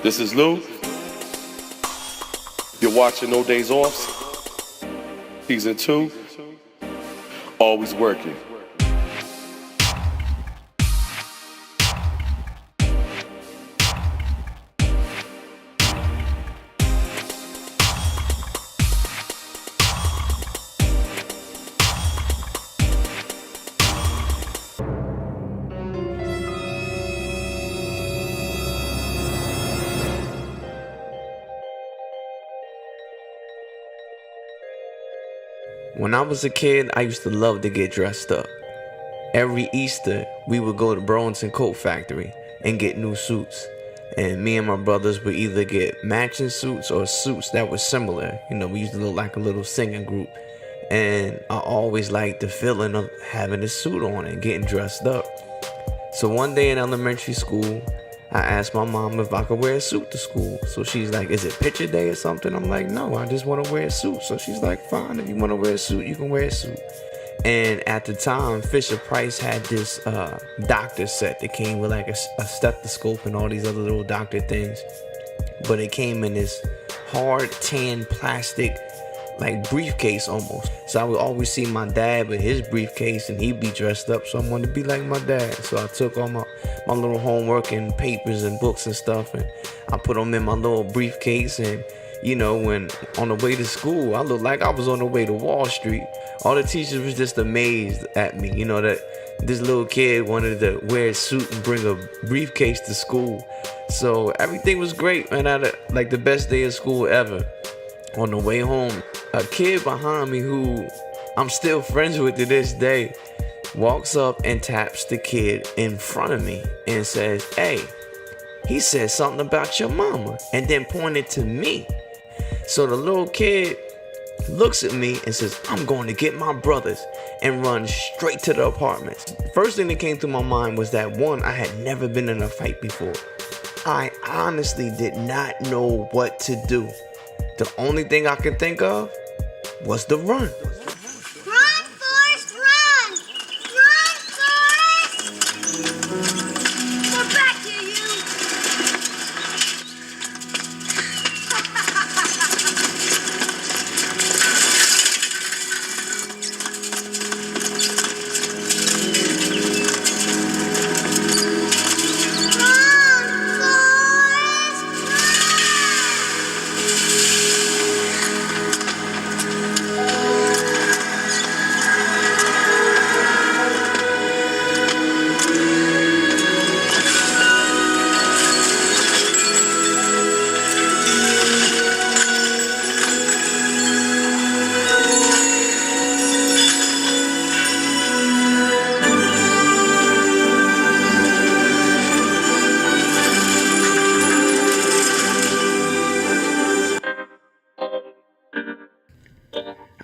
This is Lou. You're watching No Days Offs. Season 2. Always working. When I was a kid, I used to love to get dressed up. Every Easter, we would go to Burlington Coat Factory and get new suits. And me and my brothers would either get matching suits or suits that were similar. You know, we used to look like a little singing group. And I always liked the feeling of having a suit on and getting dressed up. So one day in elementary school, I asked my mom if I could wear a suit to school. So she's like, is it picture day or something? I'm like, no, I just want to wear a suit. So she's like, fine, if you want to wear a suit, you can wear a suit. And at the time, Fisher-Price had this doctor set that came with like a stethoscope and all these other little doctor things. But it came in this hard tan plastic like briefcase almost. So I would always see my dad with his briefcase and he'd be dressed up, so I wanted to be like my dad. So I took all my little homework and papers and books and stuff, and I put them in my little briefcase. And you know, when on the way to school, I looked like I was on the way to Wall Street. All the teachers was just amazed at me, you know, that this little kid wanted to wear a suit and bring a briefcase to school. So everything was great, man. I had like the best day of school ever. On the way home, a kid behind me who I'm still friends with to this day walks up and taps the kid in front of me and says, hey, he said something about your mama, and then pointed to me. So the little kid looks at me and says, I'm going to get my brothers, and runs straight to the apartment. First thing that came through my mind was that, one, I had never been in a fight before. I honestly did not know what to do. The only thing I could think of was to run. Run, Forrest, run! Run, Forrest! We're back here, you!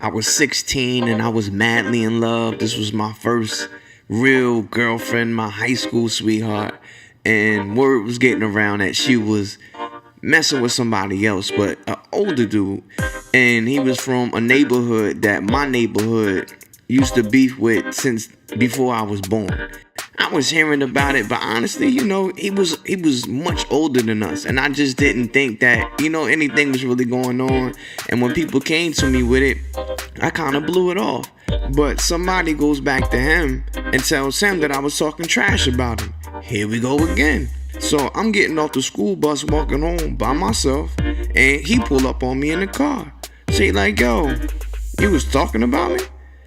I was 16 and I was madly in love. This was my first real girlfriend, my high school sweetheart. And word was getting around that she was messing with somebody else, but an older dude. And he was from a neighborhood that my neighborhood used to beef with since before I was born. I was hearing about it, but honestly, you know, he was much older than us, and I just didn't think that, you know, anything was really going on. And when people came to me with it, I kind of blew it off. But somebody goes back to him and tells him that I was talking trash about him. Here we go again. So I'm getting off the school bus, walking home by myself, and he pulled up on me in the car. So he like, yo, you was talking about me?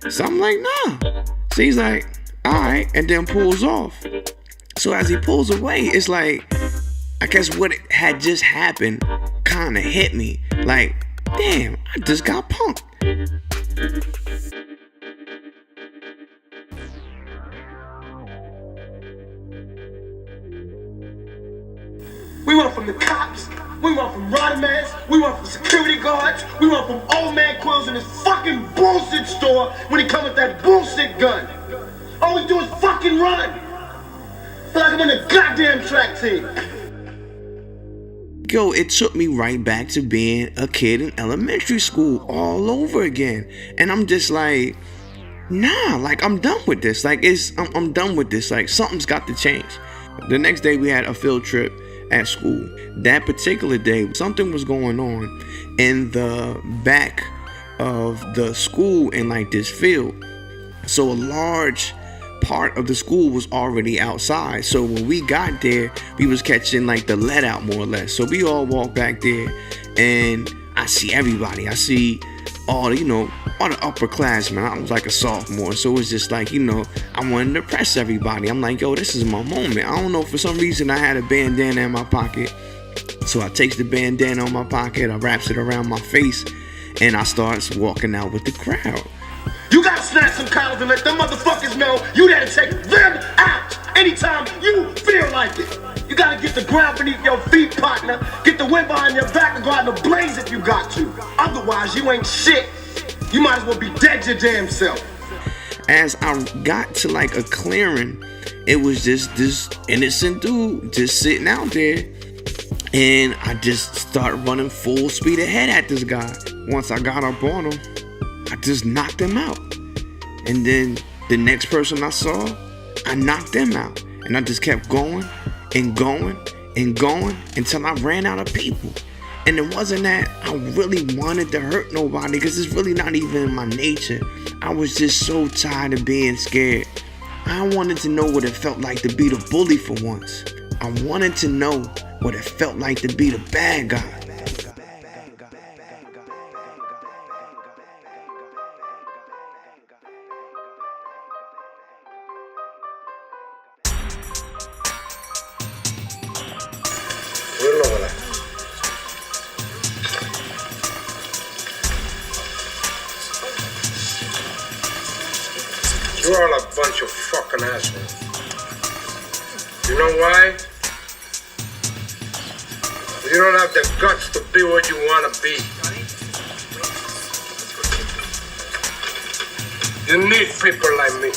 So I'm like, nah. So he's like, alright, and then pulls off. So as he pulls away, it's like, I guess what had just happened kind of hit me. Like, damn, I just got punked. We went from the cops, we went from Rodmans, we went from security guards, we went from old man Quills in this fucking bullshit store when he come with that bullshit gun. All we do is fucking run. Feel like I'm on the goddamn track team. Yo, it took me right back to being a kid in elementary school all over again. And I'm just like, nah, like I'm done with this. Like I'm done with this. Like something's got to change. The next day we had a field trip at school. That particular day, something was going on in the back of the school in like this field. So a large part of the school was already outside. So when we got there, we was catching like the let out more or less. So we all walked back there and I see everybody. I see all the upperclassmen. I was like a sophomore. So it was just like, I wanted to impress everybody. I'm like, yo, this is my moment. I don't know, for some reason I had a bandana in my pocket. So I takes the bandana on my pocket, I wraps it around my face, and I starts walking out with the crowd. You gotta snatch some collars and let them motherfuckers know you there to take them out anytime you feel like it. You gotta get the ground beneath your feet, partner. Get the wind behind your back and go out in the blaze if you got to. Otherwise, you ain't shit. You might as well be dead your damn self. As I got to like a clearing, it was just this innocent dude just sitting out there. And I just started running full speed ahead at this guy. Once I got up on him, I just knocked him out. And then the next person I saw, I knocked them out. And I just kept going and going and going until I ran out of people. And it wasn't that I really wanted to hurt nobody, because it's really not even in my nature. I was just so tired of being scared. I wanted to know what it felt like to be the bully for once. I wanted to know what it felt like to be the bad guy. You're all a bunch of fucking assholes. You know why? You don't have the guts to be what you want to be. You need people like me.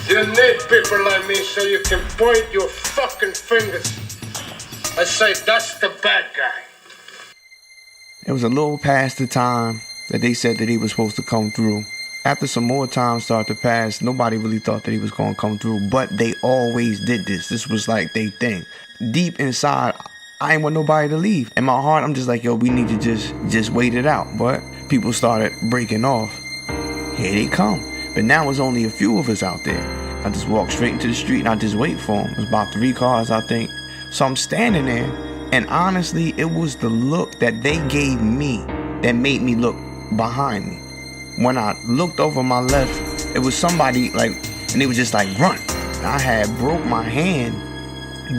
You need people like me so you can point your fucking fingers and say, that's the bad guy. It was a little past the time that they said that he was supposed to come through. After some more time started to pass, nobody really thought that he was going to come through, but they always did this. This was like their thing. Deep inside, I ain't want nobody to leave. In my heart, I'm just like, yo, we need to just wait it out. But people started breaking off. Here they come. But now it's only a few of us out there. I just walk straight into the street and I just wait for them. It was about 3 cars, I think. So I'm standing there, and honestly, it was the look that they gave me that made me look behind me. When I looked over my left, it was somebody and they was just like, run. I had broke my hand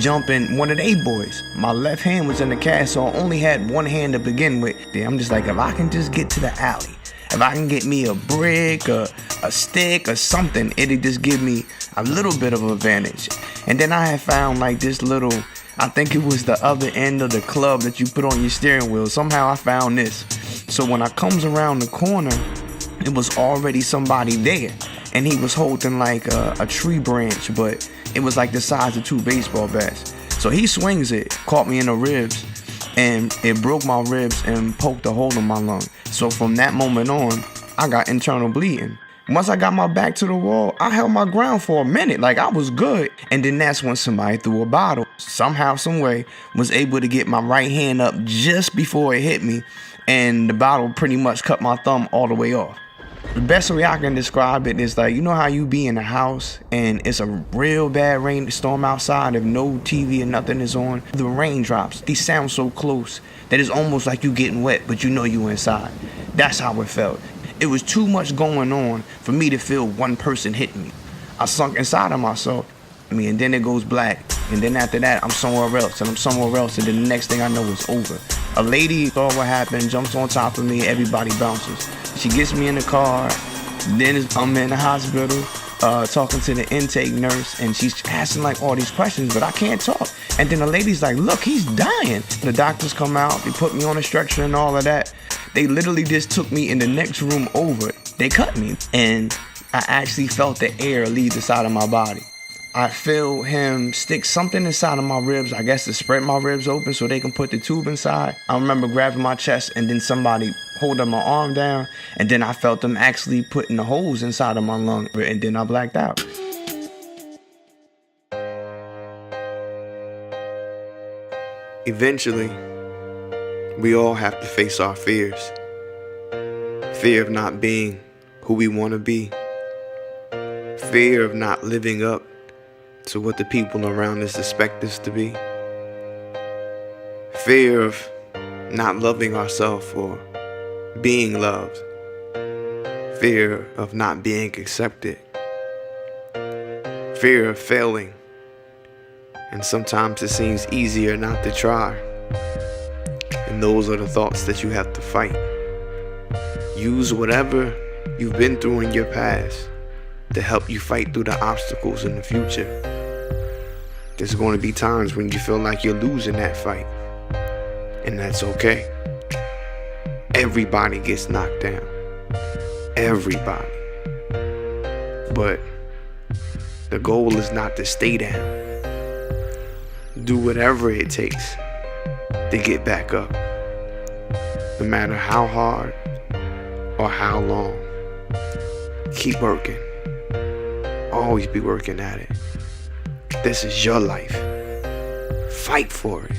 jumping one of they boys. My left hand was in the cast, so I only had one hand to begin with. I'm just like, if I can just get to the alley, if I can get me a brick, a stick or something, it'd just give me a little bit of advantage. And then I had found like this little, I think it was the other end of the club that you put on your steering wheel. Somehow I found this. So when I comes around the corner, it was already somebody there. And he was holding like a tree branch, but it was like the size of 2 baseball bats. So he swings it, caught me in the ribs, and it broke my ribs and poked a hole in my lung. So from that moment on, I got internal bleeding. Once I got my back to the wall, I held my ground for a minute, like I was good. And then that's when somebody threw a bottle. Somehow, some way, was able to get my right hand up just before it hit me. And the bottle pretty much cut my thumb all the way off. The best way I can describe it is like, you know how you be in a house and it's a real bad rainstorm outside, if no TV or nothing is on, the raindrops, they sound so close that it's almost like you getting wet, but you know you inside. That's how it felt. It was too much going on for me to feel one person hitting me. I sunk inside of myself, and then it goes black, and then after that, I'm somewhere else, and I'm somewhere else, and then the next thing I know, it's over. A lady saw what happened, jumps on top of me, everybody bounces. She gets me in the car, then I'm in the hospital, talking to the intake nurse, and she's asking like all these questions, but I can't talk. And then the lady's like, look, he's dying. The doctors come out, they put me on a stretcher and all of that. They literally just took me in the next room over. They cut me, and I actually felt the air leave the side of my body. I feel him stick something inside of my ribs, I guess to spread my ribs open so they can put the tube inside. I remember grabbing my chest, and then somebody holding my arm down, and then I felt them actually putting the holes inside of my lung, and then I blacked out. Eventually, we all have to face our fears. Fear of not being who we want to be. Fear of not living up to what the people around us expect us to be. Fear of not loving ourselves or being loved. Fear of not being accepted. Fear of failing. And sometimes it seems easier not to try. And those are the thoughts that you have to fight. Use whatever you've been through in your past to help you fight through the obstacles in the future. There's going to be times when you feel like you're losing that fight. And that's okay. Everybody gets knocked down. Everybody. But the goal is not to stay down. Do whatever it takes to get back up. No matter how hard or how long. Keep working. Always be working at it. This is your life. Fight for it.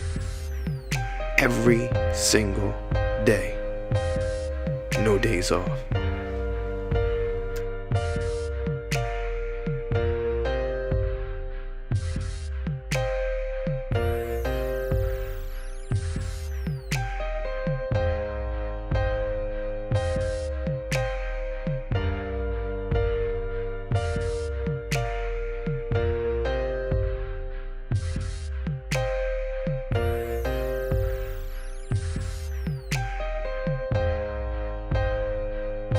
Every single day. No days off.